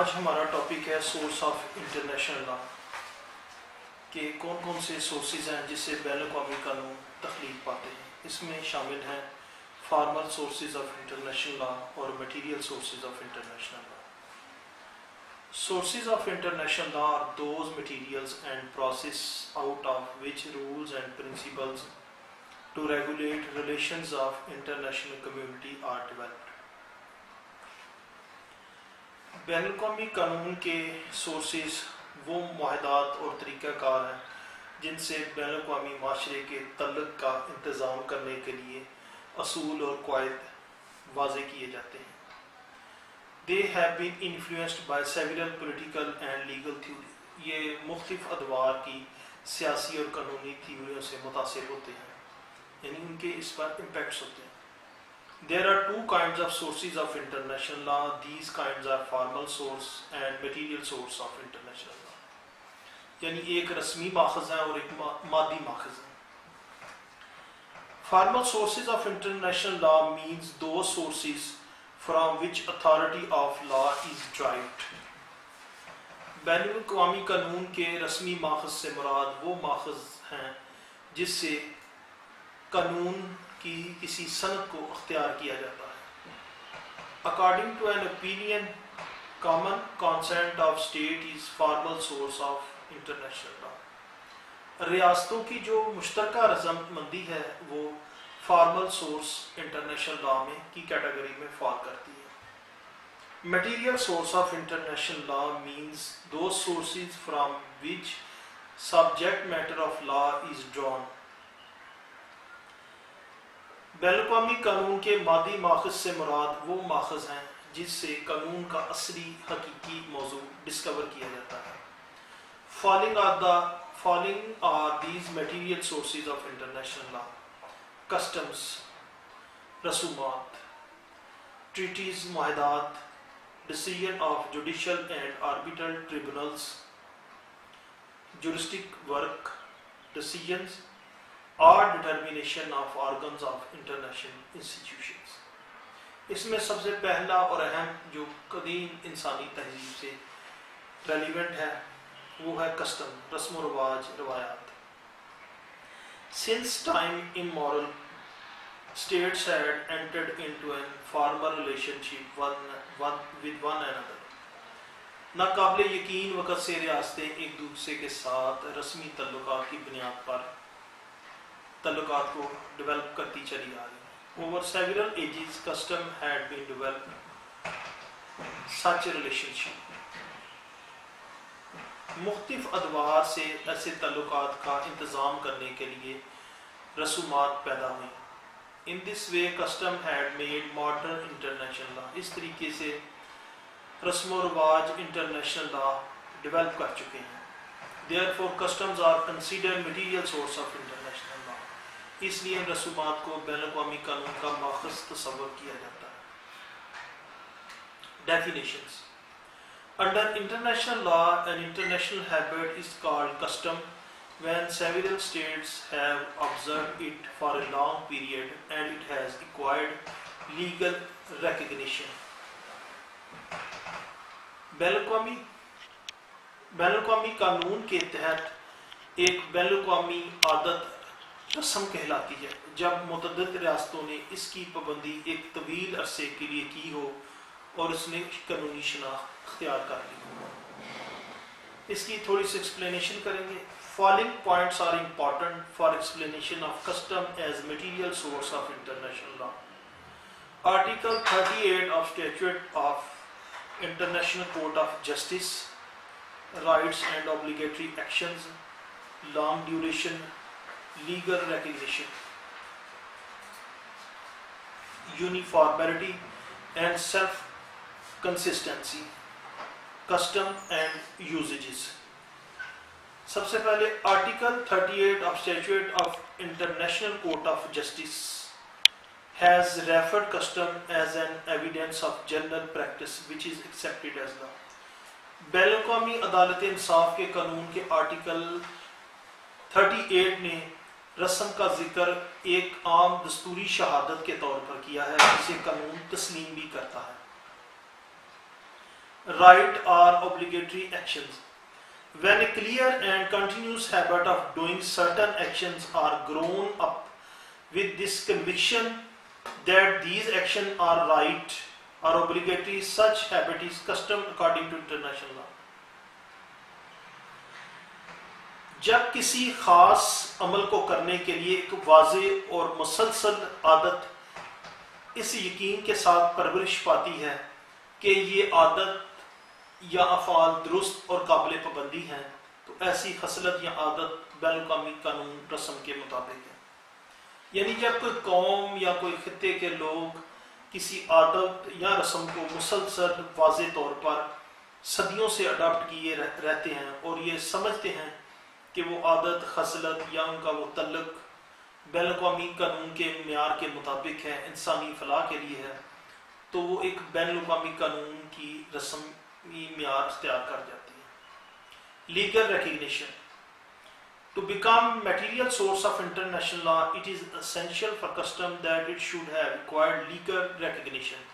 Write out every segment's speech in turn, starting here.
آج ہمارا ٹاپک ہے سورس آف انٹرنیشنل لا کہ کون کون سے سورسز ہیں جس سے بین الاقوامی قانون تخلیق پاتے ہیں. اس میں شامل ہیں formal sources of international law اور material sources of international law. Sources of international law are those materials and process out of which rules and principles to regulate relations of international community are developed. بین الاقوامی قانون کے sources وہ معاہدات اور طریقہ کار ہیں جن سے بین الاقوامی معاشرے کے تعلق کا انتظام کرنے کے لیے اصول اور قواعد واضح کیے جاتے ہیں. They have been influenced by several political and legal theories. یہ مختلف ادوار کی سیاسی اور قانونی تھیوریوں سے متاثر ہوتے ہیں یعنی ان کے اس پر امپیکٹس ہوتے ہیں. There are two kinds of sources of international law. These kinds are formal source and material source of international law. یعنی ایک رسمی ماخذ ہے اور ایک مادی ماخذ ہے. Formal sources of international law means those sources from which authority of law is derived. بین الاقوامی قانون کے رسمی ماخذ سے مراد وہ ماخذ ہیں جس سے قانون کی کسی سند کو اختیار کیا جاتا ہے. According to an opinion, common consent of state is formal source of international law. ریاستوں کی جو مشترکہ رضامندی ہے وہ فارمل سورس انٹرنیشنل لا میں کی کیٹیگری میں فال کرتی ہے. Material source of international law means those sources from which subject matter of law is drawn. بین الاقوامی قانون کے مادی ماخذ سے مراد وہ ماخذ ہیں جس سے قانون کا اصلی حقیقی موضوع ڈسکور کیا جاتا ہے. Following are these material sources of international law: customs, رسومات, treaties معاہدات, decision of judicial and arbitral tribunals, juristic work, decisions or determination of organs of international institutions. اس میں سب سے پہلا اور اہم جو قدیم انسانی تہذیب سے ریلیونٹ ہے وہ ہے کسٹم، رسم و رواج، روایات. Since time immemorial, states had entered into a formal relationship with one another. ناقابل یقین وقت سے ریاستیں ایک دوسرے کے ساتھ رسمی تعلقات کی بنیاد پر تعلقات کو ڈیولپ کرتی چلی آ رہی ہیں. Over several ages, custom had been developed such a relationship. مختلف ادوار سے ایسے تعلقات کا انتظام کرنے کے لیے رسومات پیدا ہوئیں. In this way, custom had made modern international law. اس طریقے سے رسم و رواج انٹرنیشنل لا ڈیولپ کر چکے ہیں. Therefore, customs are considered material source of international law. اس لیے رسومات کو بین الاقوامی قانون کا ماخذ تصور کیا جاتا ہے. Definitions. Under international law, an international habit is called custom when several states have observed it for a long period and it has acquired legal recognition. بین الاقوامی قانون کے تحت ایک بین الاقوامی عادت رسم کہلاتی ہے جب متعدد ریاستوں نے اس کی پابندی ایک طویل عرصے کے لیے کی ہو اور اس نے قانونی شناخت اختیار کر لی. اس کی تھوڑی سی ایکسپلینیشن کریں گے. Following points are important for explanation of custom as material source of international law. Article 38 of Statute of International Court of Justice, rights and obligatory actions, long duration, legal recognition, uniformity and self-consistency, custom and usages. سب سے پہلے article 38 of Statute of International Court of Justice has referred custom as an evidence of general practice which is accepted as law. بین الاقوامی عدالت انصاف کے قانون کے article 38 نے رسم کا ذکر ایک عام دستوری شہادت کے طور پر کیا ہے جسے قانون تسلیم بھی کرتا ہے. right or obligatory actions. When a clear and continuous habit of doing certain actions are grown up with this conviction that these actions are right or obligatory, such habit is custom according to international law. جب کسی خاص عمل کو کرنے کے لیے ایک واضح اور مسلسل عادت اس یقین کے ساتھ پرورش پاتی ہے کہ یہ عادت یا افعال درست اور قابل پابندی ہیں، تو ایسی خصلت یا عادت بین الاقوامی قانون رسم کے مطابق ہے۔ یعنی جب کوئی قوم یا کوئی خطے کے لوگ کسی عادت یا رسم کو مسلسل واضح طور پر صدیوں سے اڈاپٹ کیے رہتے ہیں اور یہ سمجھتے ہیں کہ وہ عادت خصلت یا ان کا وہ تعلق بین الاقوامی قانون کے معیار کے مطابق ہے، انسانی فلاح کے لیے ہے، تو وہ ایک بین الاقوامی قانون کی رسمی معیار اختیار کر جاتی ہے۔ Legal recognition. To become material source of international law, it is essential for custom that it should have acquired legal recognition.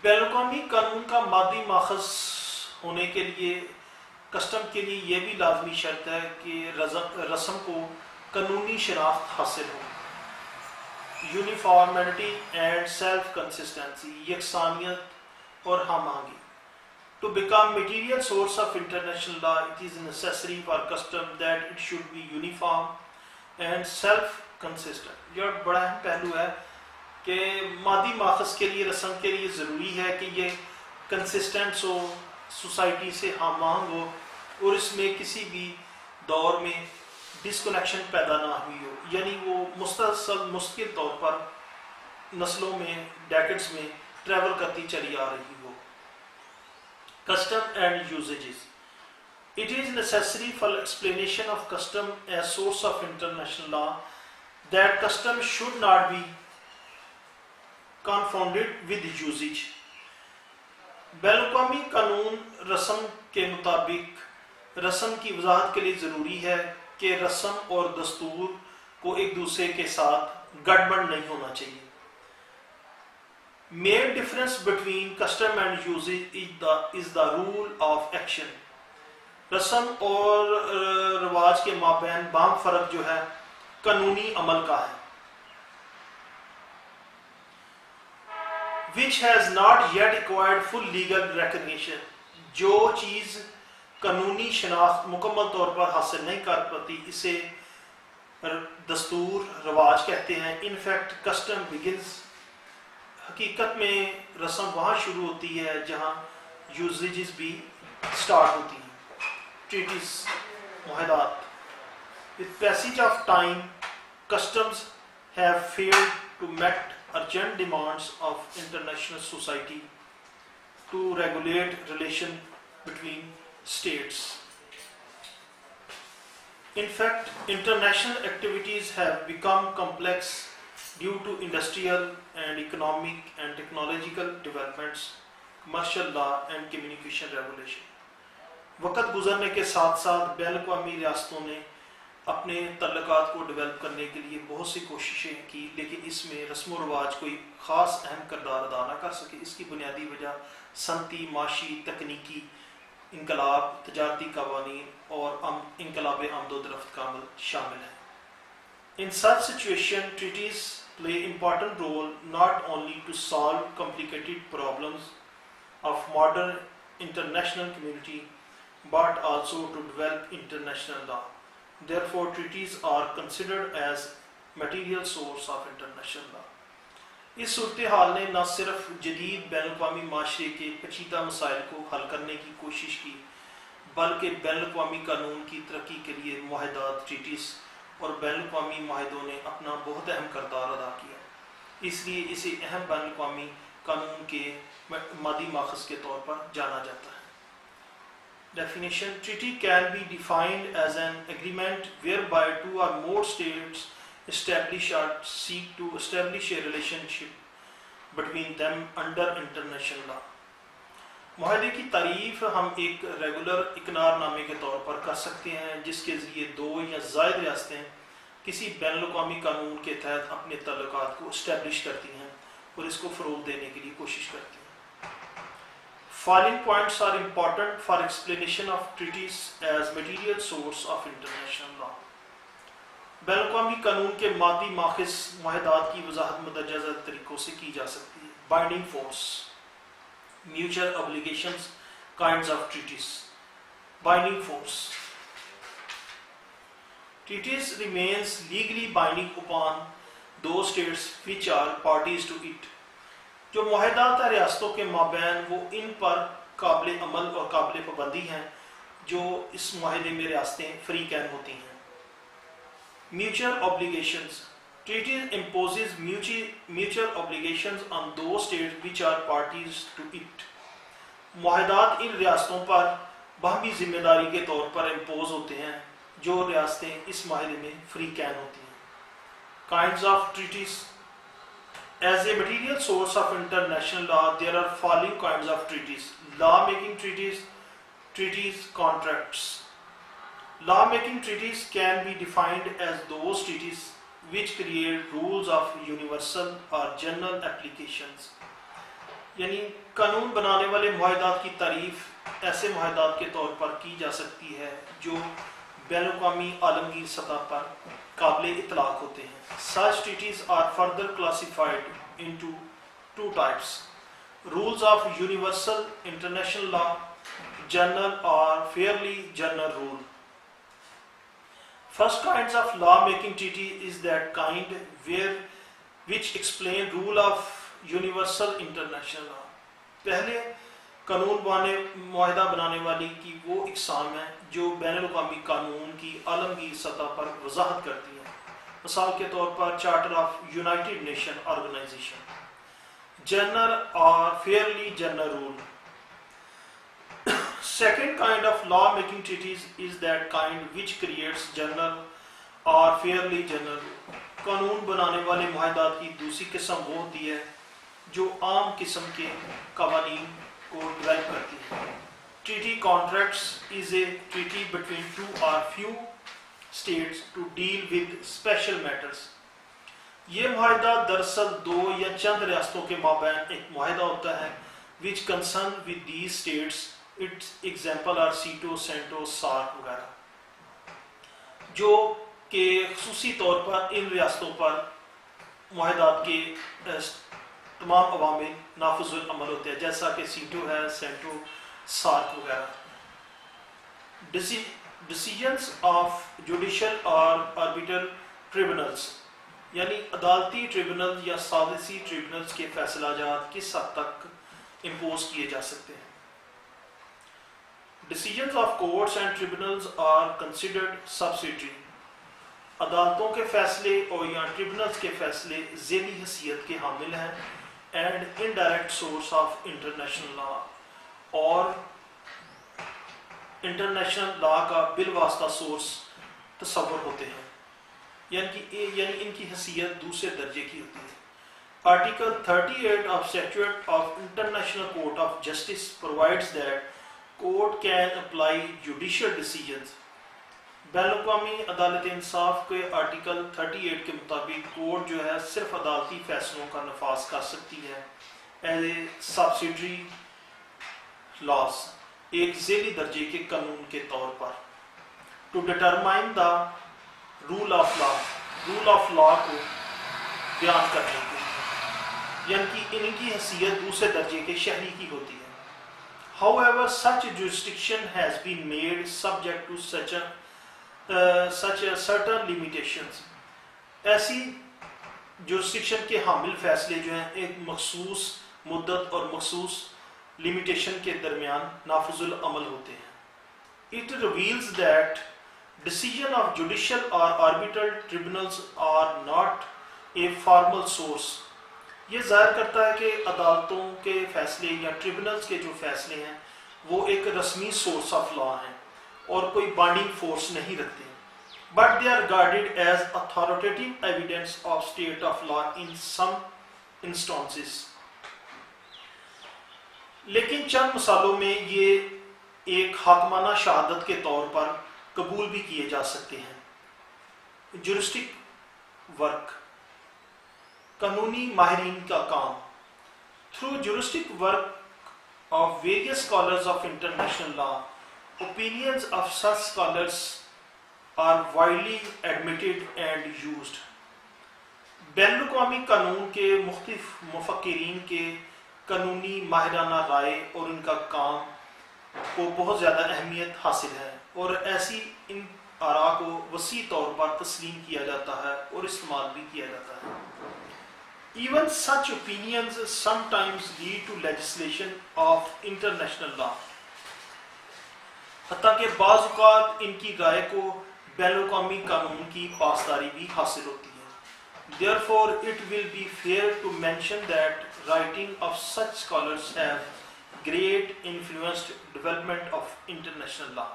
بین الاقوامی قانون کا مادی ماخذ ہونے کے لیے کسٹم کے لیے یہ بھی لازمی شرط ہے کہ رسم کو قانونی شناخت حاصل ہو۔ یونیفارمٹی اینڈ سیلف کنسسٹنسی، یکسانیت اور ہم آہنگی۔ To become material source of international law, it is necessary for custom that it should be uniform and self-consistent. یہ بڑا اہم پہلو ہے کہ مادی ماخذ کے لیے رسم کے لیے ضروری ہے کہ یہ کنسسٹنٹ ہو، سوسائٹی سے ہم آہنگ ہو اور اس میں کسی بھی دور میں ڈسکنیکشن پیدا نہ ہوئی ہو، یعنی وہ مستقل طور پر نسلوں میں ڈیکڈز میں ٹریول کرتی چلی آ رہی ہو۔ Custom and usages. It is necessary for explanation of custom as source of international law that custom should not be confounded with usage. بین الاقوامی قانون رسم کے مطابق رسم کی وضاحت کے لیے ضروری ہے کہ رسم اور دستور کو ایک دوسرے کے ساتھ گڑبڑ نہیں ہونا چاہیے۔ Main difference between custom and usage is the rule of action. رسم اور رواج کے مابین باہم فرق جو ہے قانونی عمل کا ہے۔ Which has not yet acquired full legal recognition. جو چیز قانونی شناخت مکمل طور پر حاصل نہیں کر پاتی اسے دستور رواج کہتے ہیں۔ In fact, custom begins. حقیقت میں رسم وہاں شروع ہوتی ہے جہاں یوزیجز بھی سٹارٹ ہوتی ہیں۔ ٹریٹیز، معاہدات۔ With passage of time, customs have failed to meet urgent demands of international society to regulate relation between states. In fact, international activities have become complex due to industrial and economic and technological developments, commercial law and communication revolution. وقت گزرنے کے ساتھ ساتھ بین الاقوامی ریاستوں نے اپنے تعلقات کو ڈیولپ کرنے کے لیے بہت سی کوششیں کی، لیکن اس میں رسم و رواج کوئی خاص اہم کردار ادا نہ کر سکے۔ اس کی بنیادی وجہ صنعتی، معاشی، تکنیکی انقلاب، تجارتی قوانین اور انقلاب آمد و رفت کا عمل شامل ہے۔ In such situation, treaties play important role not only to solve complicated problems of modern international community, but also to develop international law. Therefore, treaties are considered as material source of international law. اس صورتحال نے نہ صرف جدید بین الاقوامی معاشرے کے پیچیدہ مسائل کو حل کرنے کی کوشش کی، بلکہ بین الاقوامی قانون کی ترقی کے لیے معاہدات، ٹریٹیز اور بین الاقوامی معاہدوں نے اپنا بہت اہم کردار ادا کیا۔ اس لیے اسے اہم بین الاقوامی قانون کے مادی ماخذ کے طور پر جانا جاتا ہے۔ Definition: Treaty can be defined as an agreement whereby two or more states establish or seek to establish a relationship between them under international law. معاہدے کی تعریف ہم ایک ریگولر اقرار نامے کے طور پر کر سکتے ہیں جس کے ذریعے دو یا زائد ریاستیں کسی بین الاقوامی قانون کے تحت اپنے تعلقات کو اسٹیبلش کرتی ہیں اور اس کو فروغ دینے کے لیے کوشش کرتی ہیں۔ Following points are important for explanation of treaties as material source of international law. بین الاقوامی قانون کے مادی ماخذ معاہدات کی وضاحت مندرجہ ذیل طریقوں سے کی جا سکتی ہے. Binding force, mutual obbligations, kinds of treaties. Binding force. Treaties remains legally binding upon those states which are parties to it. جو معاہدات ہیں ریاستوں کے مابین وہ ان پر قابل عمل اور قابل پابندی ہیں جو اس معاہدے میں ریاستیں فریق عین ہوتی ہیں. Mutual obligations. Treaties imposes mutual obligations on those states which are parties to it. معاہدات ان ریاستوں پر باہمی ذمہ داری کے طور پر امپوز ہوتے ہیں جو ریاستیں اس معاہدے میں فریق عین ہوتی ہیں. Kinds of treaties. As a material source of international law, there are following kinds of treaties. Law-making treaties, contracts. Law-making treaties can be defined as those treaties which create rules of universal or general applications. یعنی قانون بنانے والے معاہدات کی تعریف ایسے معاہدات کے طور پر کی جا سکتی ہے جو بین الاقوامی عالمگیر سطح پر قابل اطلاق ہوتے ہیں. Such treaties are further classified into two types: rules of universal international law, general or fairly general rule. First kinds of law-making treaty is that kind which explain rule of universal international law. پہلے قانون معاہدہ بنانے والی کی وہ اقسام ہیں جو بین الاقوامی قانون کی عالمگیر سطح پر وضاحت کرتی ہیں. مثال کے طور پر charter of United Nation organisation. General اور fairly general rule. Second kind of law-making treaties is that kind which creates general or fairly general rule. قانون بنانے والے معاہدات کی دوسری قسم وہ ہوتی ہے جو عام قسم کے قوانین کو ڈیولپ کرتی ہے. Treaty contracts is a treaty between two or few states to deal with special matters. یہ معاہدہ دراصل دو یا چند ریاستوں کے مابین ایک معاہدہ ہوتا ہے which concern with these states. Its example are Setu, سینٹو, SAARC وغیرہ, جو کہ خصوصی طور پر ان ریاستوں پر معاہدات کے تمام عوامل نافذ العمل ہوتے ہیں جیسا کہ سیٹو ہے, سینٹو, سارک وغیرہ. Decisions of judicial or arbitral tribunals, یعنی عدالتی ٹریبونل یا سازشی ٹریبونلز کے فیصلہ جات کس حد تک امپوز کیے جا سکتے ہیں. Decisions of courts and tribunals are considered subsidiary. عدالتوں کے فیصلے اور یا ٹریبونلز کے فیصلے ذیلی حیثیت کے حامل ہیں and indirect source of international law, اور انٹرنیشنل لا کا بالواسطہ سورس تصور ہوتے ہیں یعنی ان کی حیثیت دوسرے درجے کی ہوتی ہے. Article 38 of Statute of International Court of Justice provides that court can apply judicial decisions. بین الاقوامی عدالت انصاف کے آرٹیکل 38 کے مطابق کورٹ جو ہے صرف عدالتی فیصلوں کا نفاذ کر سکتی ہے ایز اے سبسیڈری لاز، ایک ذیلی درجے کے قانون کے طور پر. To determine the rule of law کو بیان کرنے کے، یعنی کہ ان کی حیثیت دوسرے درجے کے شہری کی ہوتی ہے. However, such jurisdiction has been made subject to such a certain limitations. ایسی jurisdiction کے حامل فیصلے جو ہیں ایک مخصوص مدت اور مخصوص limitation کے درمیان نافذ العمل ہوتے ہیں. It reveals that decision of judicial or arbitral tribunals are not a formal source. یہ ظاہر کرتا ہے کہ عدالتوں کے فیصلے یا ٹریبونلز کے جو فیصلے ہیں وہ ایک رسمی سورس آف لا ہیں اور کوئی بائنڈنگ فورس نہیں رکھتے ہیں. But they are regarded as authoritative evidence of state of law in some instances. لیکن چند مثالوں میں یہ ایک حاکمانہ شہادت کے طور پر قبول بھی کیے جا سکتے ہیں. جورسٹک ورک، قانونی ماہرین کا کام. Through juristic work of various scholars of international law. Opinions of such scholars are widely admitted and used. بین الاقوامی قانون کے مختلف مفکرین کے قانونی ماہرانہ رائے اور ان کا کام کو بہت زیادہ اہمیت حاصل ہے، اور ایسی ان آراء کو وسیع طور پر تسلیم کیا جاتا ہے اور استعمال بھی کیا جاتا ہے. Even such opinions sometimes lead to legislation of international law. حتیٰ کہ بعض اوقات ان کی رائے کو بین الاقوامی قانون کی پاسداری بھی حاصل ہوتی ہے. Therefore, it will be fair to mention that writing of such scholars have great influenced development of international law.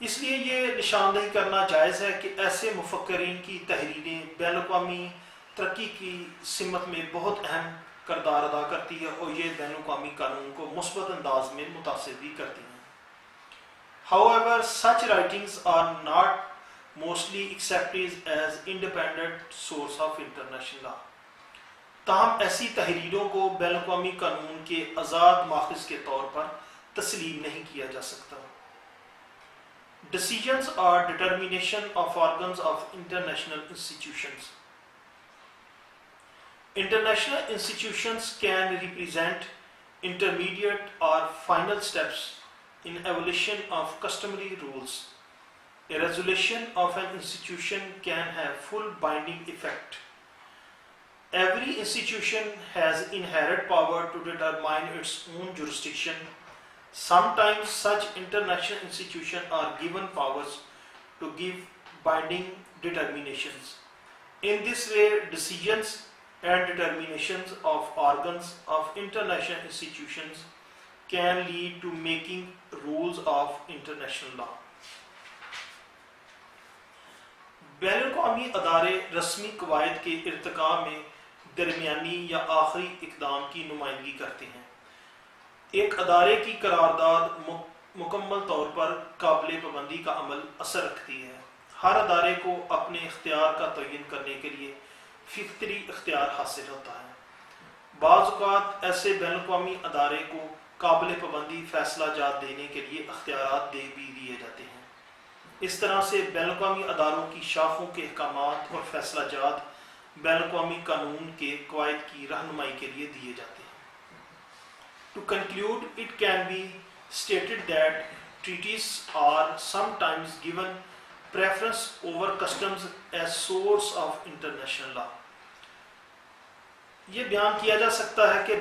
اس لیے یہ نشاندہی کرنا جائز ہے کہ ایسے مفکرین کی تحریریں بین الاقوامی ترقی کی سمت میں بہت اہم کردار ادا کرتی ہے، اور یہ بین الاقوامی قانون کو مثبت انداز میں متاثر بھی کرتی ہیں. However, such writings are not mostly accepted as independent source of international law. تاہم ایسی تحریروں کو بین الاقوامی قانون کے آزاد ماخذ کے طور پر تسلیم نہیں کیا جا سکتا. Decisions or determination of organs of international institutions. International institutions can represent intermediate or final steps in evolution of customary rules. A resolution of an institution can have full binding effect. Every institution has inherent power to determine its own jurisdiction. Sometimes such international institutions are given powers to give binding determinations. In this way, decisions and determinations of organs of international institutions can lead to making rules of international law. بین الاقوامی ادارے رسمی قواعد کے ارتقاء میں درمیانی یا آخری اقدام کی نمائندگی کرتے ہیں. ایک ادارے کی قرارداد مکمل طور پر قابل پابندی کا عمل اثر رکھتی ہے. ہر ادارے کو اپنے اختیار کا تعین کرنے کے لیے فطری اختیار حاصل ہوتا ہے. بعض اوقات ایسے بین الاقوامی ادارے کو قابل پابندی فیصلہ جات دینے کے لیے اختیارات بھی دیے جاتے ہیں. اس طرح سے بین الاقوامی اداروں کی شاخوں کے احکامات اور فیصلہ جات بین الاقوامی قانون کے قواعد کی رہنمائی کے لیے دیے جاتے ہیں. To conclude, it can be stated that treaties are sometimes given preference over customs as source of international law. یہ بیان کیا جا سکتا ہے کہ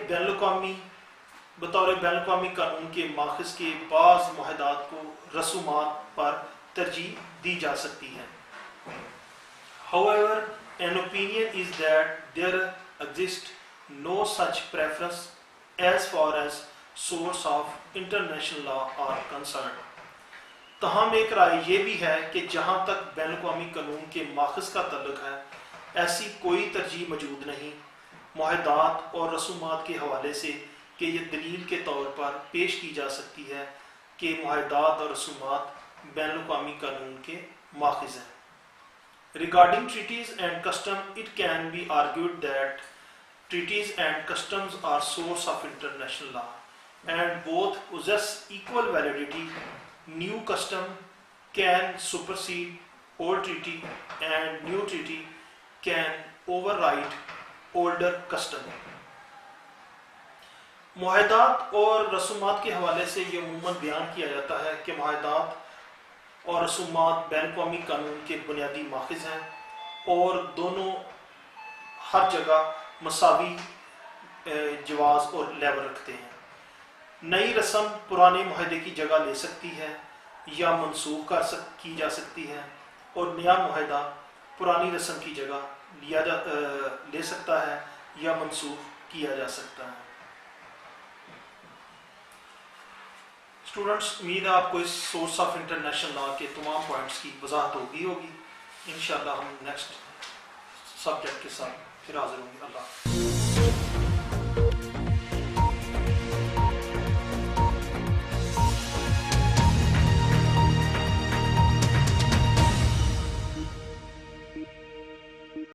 بطور بین الاقوامی قانون کے ماخذ کے بعض معاہدات کو رسومات پر ترجیح دی جا سکتی ہے. However, an opinion is that there exists no such preference as far as source of international law are concerned. تاہم ایک رائے یہ بھی ہے کہ جہاں تک بین الاقوامی قانون کے ماخذ کا تعلق ہے، ایسی کوئی ترجیح موجود نہیں معاہدات اور رسومات کے حوالے سے کہ یہ دلیل کے طور پر پیش کی جا سکتی ہے کہ معاہدات اور رسومات بین الاقوامی قانون کے ماخذ ہیں. Regarding treaties and customs, it can be argued that treaties and customs are source of international law, and both possess equal validity. New custom can supersede old treaty, and new treaty can override older custom. معاہدات اور رسومات کے حوالے سے یہ عموماً بیان کیا جاتا ہے کہ معاہدات اور رسومات بین الاقوامی قانون کے بنیادی ماخذ ہیں، اور دونوں ہر جگہ مساوی جواز اور لیول رکھتے ہیں. نئی رسم پرانے معاہدے کی جگہ لے سکتی ہے یا منسوخ کی جا سکتی ہے، اور نیا معاہدہ پرانی رسم کی جگہ لے سکتا ہے یا منسوخ کیا جا سکتا ہے. اسٹوڈنٹس، امید ہے آپ کو اس سورس آف انٹرنیشنل لا کے تمام پوائنٹس کی وضاحت ہوگی. انشاءاللہ ہم نیکسٹ سبجیکٹ کے ساتھ پھر حاضر ہوں گے. اللہ